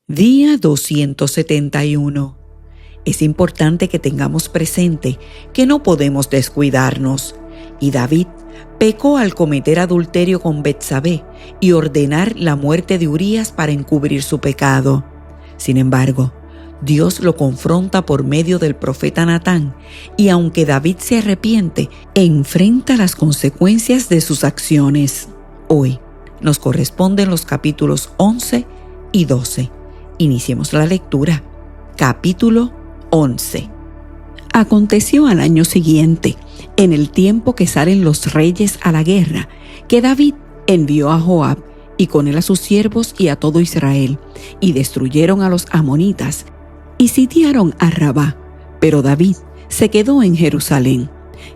Día 271. Es importante que tengamos presente que no podemos descuidarnos. Y David pecó al cometer adulterio con Betsabé y ordenar la muerte de Urías para encubrir su pecado. Sin embargo, Dios lo confronta por medio del profeta Natán, y aunque David se arrepiente, enfrenta las consecuencias de sus acciones. Hoy nos corresponden los capítulos 11 y 12. Iniciemos la lectura. Capítulo 11. Aconteció al año siguiente, en el tiempo que salen los reyes a la guerra, que David envió a Joab y con él a sus siervos y a todo Israel, y destruyeron a los amonitas y sitiaron a Rabá. Pero David se quedó en Jerusalén.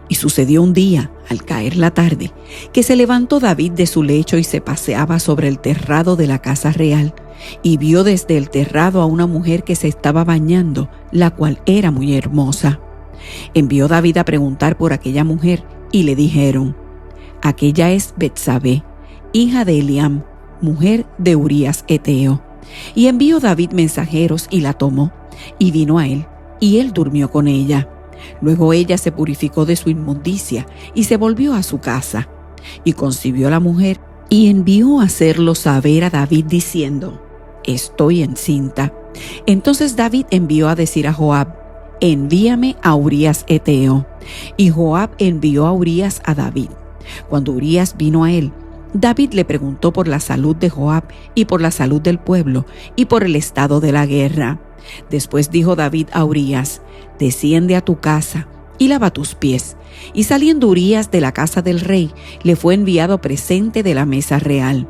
Y sucedió un día, al caer la tarde, que se levantó David de su lecho y se paseaba sobre el terrado de la casa real, y vio desde el terrado a una mujer que se estaba bañando, la cual era muy hermosa. Envió David a preguntar por aquella mujer, y le dijeron: aquella es Betsabé, hija de Eliam, mujer de Urías Eteo. Y envió David mensajeros, y la tomó, y vino a él, y él durmió con ella. Luego ella se purificó de su inmundicia y se volvió a su casa. Y concibió la mujer y envió a hacerlo saber a David diciendo: estoy encinta. Entonces David envió a decir a Joab: envíame a Urías Eteo. Y Joab envió a Urías a David. Cuando Urías vino a él, David le preguntó por la salud de Joab y por la salud del pueblo y por el estado de la guerra. Después dijo David a Urías: desciende a tu casa y lava tus pies. Y saliendo Urías de la casa del rey, le fue enviado presente de la mesa real.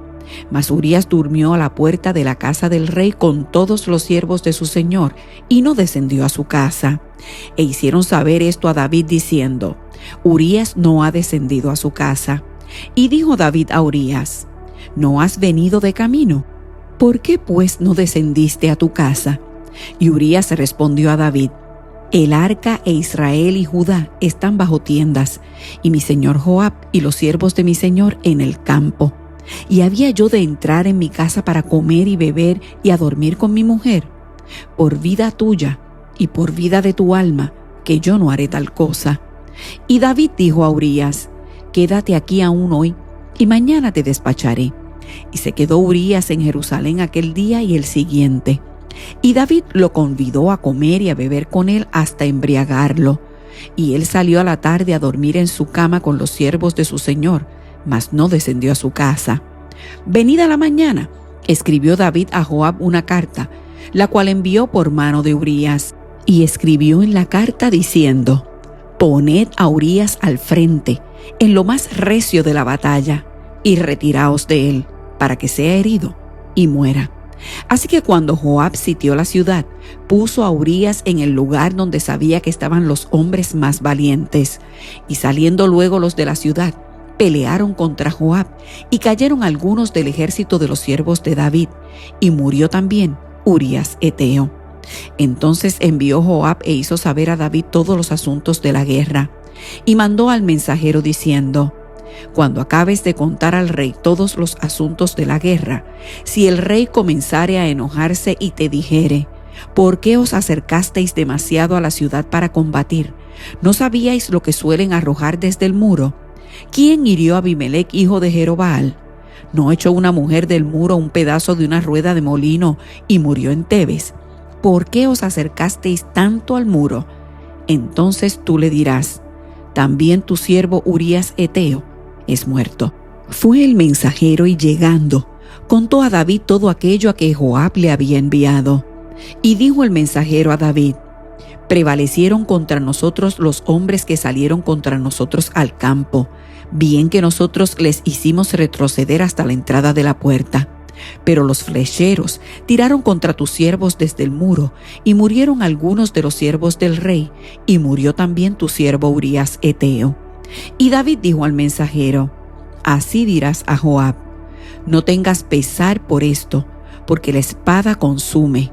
Mas Urías durmió a la puerta de la casa del rey con todos los siervos de su señor, y no descendió a su casa. E hicieron saber esto a David diciendo: Urías no ha descendido a su casa. Y dijo David a Urías: ¿no has venido de camino? ¿Por qué pues no descendiste a tu casa? Y Urías respondió a David: el arca e Israel y Judá están bajo tiendas, y mi señor Joab y los siervos de mi señor en el campo. ¿Y había yo de entrar en mi casa para comer y beber y a dormir con mi mujer? Por vida tuya y por vida de tu alma, que yo no haré tal cosa. Y David dijo a Urías: quédate aquí aún hoy, y mañana te despacharé. Y se quedó Urías en Jerusalén aquel día y el siguiente. Y David lo convidó a comer y a beber con él hasta embriagarlo. Y él salió a la tarde a dormir en su cama con los siervos de su señor, mas no descendió a su casa. Venida la mañana, escribió David a Joab una carta, la cual envió por mano de Urías. Y escribió en la carta diciendo: poned a Urías al frente, en lo más recio de la batalla, y retiraos de él, para que sea herido y muera. Así que cuando Joab sitió la ciudad, puso a Urías en el lugar donde sabía que estaban los hombres más valientes. Y saliendo luego los de la ciudad, pelearon contra Joab, y cayeron algunos del ejército de los siervos de David, y murió también Urías Eteo. Entonces envió Joab e hizo saber a David todos los asuntos de la guerra, y mandó al mensajero diciendo: cuando acabes de contar al rey todos los asuntos de la guerra, si el rey comenzare a enojarse y te dijere: ¿por qué os acercasteis demasiado a la ciudad para combatir? ¿No sabíais lo que suelen arrojar desde el muro? ¿Quién hirió a Abimelech, hijo de Jerobaal? ¿No echó una mujer del muro un pedazo de una rueda de molino y murió en Tebes? ¿Por qué os acercasteis tanto al muro? Entonces tú le dirás: también tu siervo Urías Eteo es muerto. Fue el mensajero y llegando, contó a David todo aquello a que Joab le había enviado. Y dijo el mensajero a David: prevalecieron contra nosotros los hombres que salieron contra nosotros al campo, bien que nosotros les hicimos retroceder hasta la entrada de la puerta. Pero los flecheros tiraron contra tus siervos desde el muro, y murieron algunos de los siervos del rey, y murió también tu siervo Urías Eteo. Y David dijo al mensajero: así dirás a Joab: no tengas pesar por esto, porque la espada consume.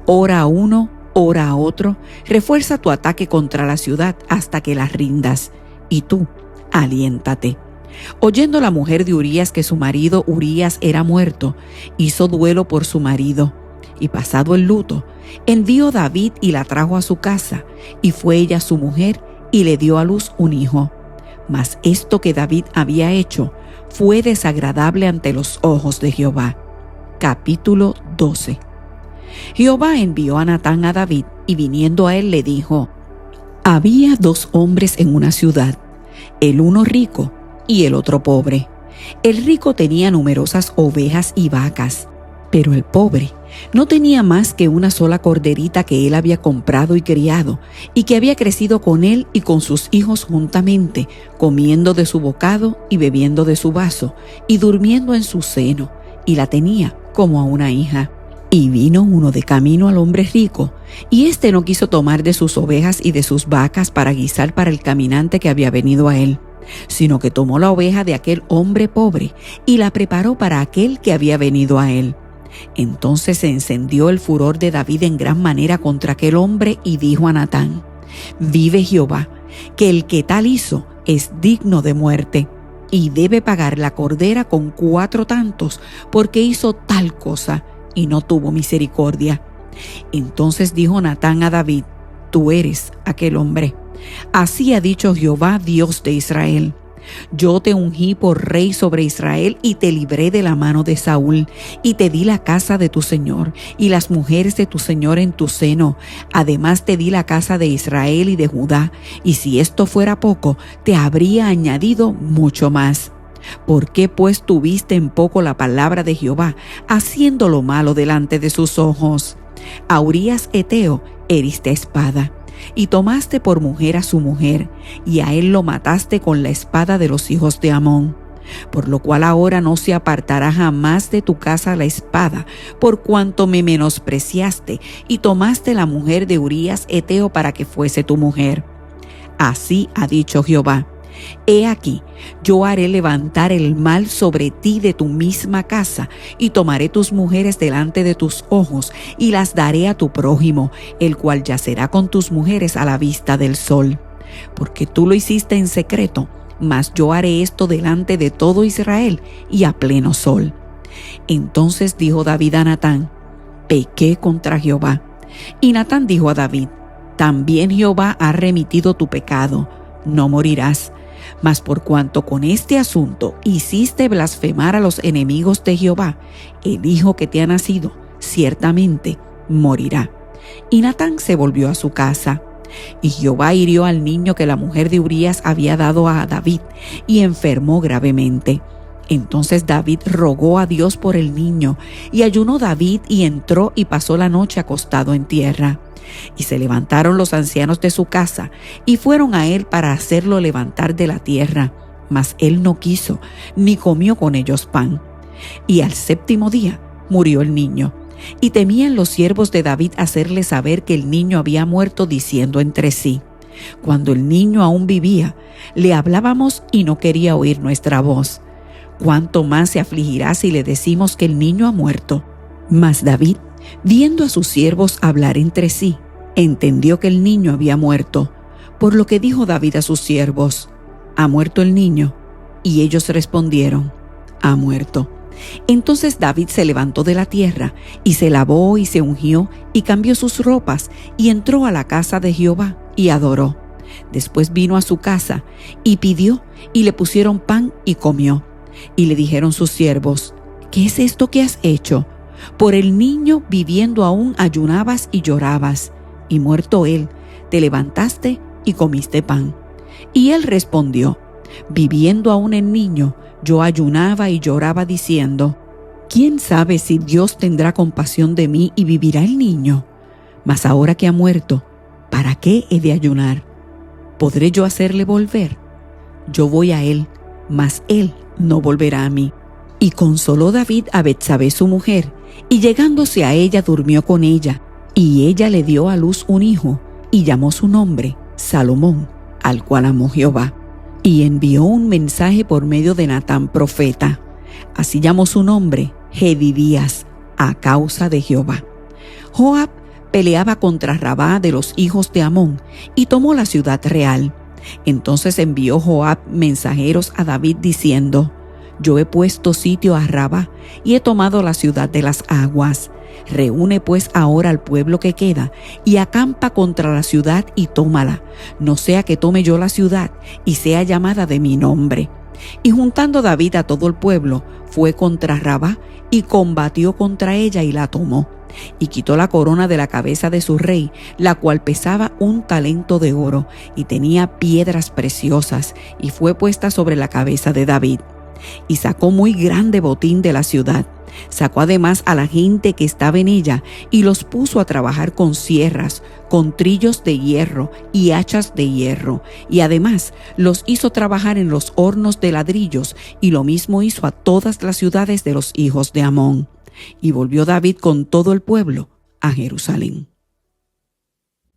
Ora a uno, ora a otro, refuerza tu ataque contra la ciudad hasta que la rindas, y tú aliéntate. Oyendo la mujer de Urías que su marido Urías era muerto, hizo duelo por su marido, Y pasado el luto, envió David y la trajo a su casa, y fue ella su mujer, y le dio a luz un hijo. Mas esto que David había hecho fue desagradable ante los ojos de Jehová. Capítulo 12. Jehová envió a Natán a David, y viniendo a él le dijo: Había 2 hombres en una ciudad, el uno rico y el otro pobre. El rico tenía numerosas ovejas y vacas, pero el pobre no tenía más que una sola corderita que él había comprado y criado, y que había crecido con él y con sus hijos juntamente, comiendo de su bocado y bebiendo de su vaso, y durmiendo en su seno, y la tenía como a una hija. Y vino uno de camino al hombre rico, y éste no quiso tomar de sus ovejas y de sus vacas para guisar para el caminante que había venido a él, sino que tomó la oveja de aquel hombre pobre y la preparó para aquel que había venido a él. Entonces se encendió el furor de David en gran manera contra aquel hombre y dijo a Natán: Vive Jehová, que el que tal hizo es digno de muerte, y debe pagar la cordera con 4 tantos, porque hizo tal cosa y no tuvo misericordia. Entonces dijo Natán a David: Tú eres aquel hombre. Así ha dicho Jehová, Dios de Israel: Yo te ungí por rey sobre Israel y te libré de la mano de Saúl, y te di la casa de tu señor y las mujeres de tu señor en tu seno. Además te di la casa de Israel y de Judá, y si esto fuera poco, te habría añadido mucho más. ¿Por qué pues tuviste en poco la palabra de Jehová, haciendo lo malo delante de sus ojos? A Urías Heteo heriste a espada, y tomaste por mujer a su mujer, y a él lo mataste con la espada de los hijos de Amón. Por lo cual ahora no se apartará jamás de tu casa la espada, por cuanto me menospreciaste, y tomaste la mujer de Urías Heteo para que fuese tu mujer. Así ha dicho Jehová: He aquí, yo haré levantar el mal sobre ti de tu misma casa, y tomaré tus mujeres delante de tus ojos, y las daré a tu prójimo, el cual yacerá con tus mujeres a la vista del sol. Porque tú lo hiciste en secreto, mas yo haré esto delante de todo Israel y a pleno sol. Entonces dijo David a Natán: Pequé contra Jehová. Y Natán dijo a David: También Jehová ha remitido tu pecado, no morirás. Mas por cuanto con este asunto hiciste blasfemar a los enemigos de Jehová, el hijo que te ha nacido ciertamente morirá. Y Natán se volvió a su casa. Y Jehová hirió al niño que la mujer de Urías había dado a David, y enfermó gravemente. Entonces David rogó a Dios por el niño, y ayunó David, y entró y pasó la noche acostado en tierra. Y se levantaron los ancianos de su casa, y fueron a él para hacerlo levantar de la tierra. Mas él no quiso, ni comió con ellos pan. Y al 7º día murió el niño. Y temían los siervos de David hacerle saber que el niño había muerto, diciendo entre sí: Cuando el niño aún vivía, le hablábamos y no quería oír nuestra voz. ¿Cuánto más se afligirá si le decimos que el niño ha muerto? Mas David, viendo a sus siervos hablar entre sí, entendió que el niño había muerto, por lo que dijo David a sus siervos: ¿Ha muerto el niño? Y ellos respondieron: Ha muerto. Entonces David se levantó de la tierra, y se lavó y se ungió, y cambió sus ropas, y entró a la casa de Jehová, y adoró. Después vino a su casa, y pidió, y le pusieron pan, y comió. Y le dijeron sus siervos: ¿Qué es esto que has hecho? Por el niño viviendo aún ayunabas y llorabas, y muerto él, te levantaste y comiste pan. Y él respondió: Viviendo aún el niño, yo ayunaba y lloraba diciendo: ¿Quién sabe si Dios tendrá compasión de mí y vivirá el niño? Mas ahora que ha muerto, ¿para qué he de ayunar? ¿Podré yo hacerle volver? Yo voy a él, mas él no volverá a mí. Y consoló David a Betsabé su mujer, y llegándose a ella durmió con ella, y ella le dio a luz un hijo, y llamó su nombre Salomón, al cual amó Jehová. Y envió un mensaje por medio de Natán profeta. Así llamó su nombre Jedidías, a causa de Jehová. Joab peleaba contra Rabá de los hijos de Amón, y tomó la ciudad real. Entonces envió Joab mensajeros a David diciendo: Yo he puesto sitio a Rabá, y he tomado la ciudad de las aguas. Reúne pues ahora al pueblo que queda y acampa contra la ciudad y tómala, no sea que tome yo la ciudad y sea llamada de mi nombre. Y juntando David a todo el pueblo, fue contra Rabá y combatió contra ella y la tomó. Y quitó la corona de la cabeza de su rey, la cual pesaba 1 talento de oro y tenía piedras preciosas, y fue puesta sobre la cabeza de David. Y sacó muy grande botín de la ciudad. Sacó además a la gente que estaba en ella y los puso a trabajar con sierras, con trillos de hierro y hachas de hierro, y además los hizo trabajar en los hornos de ladrillos, y lo mismo hizo a todas las ciudades de los hijos de Amón. Y volvió David con todo el pueblo a Jerusalén.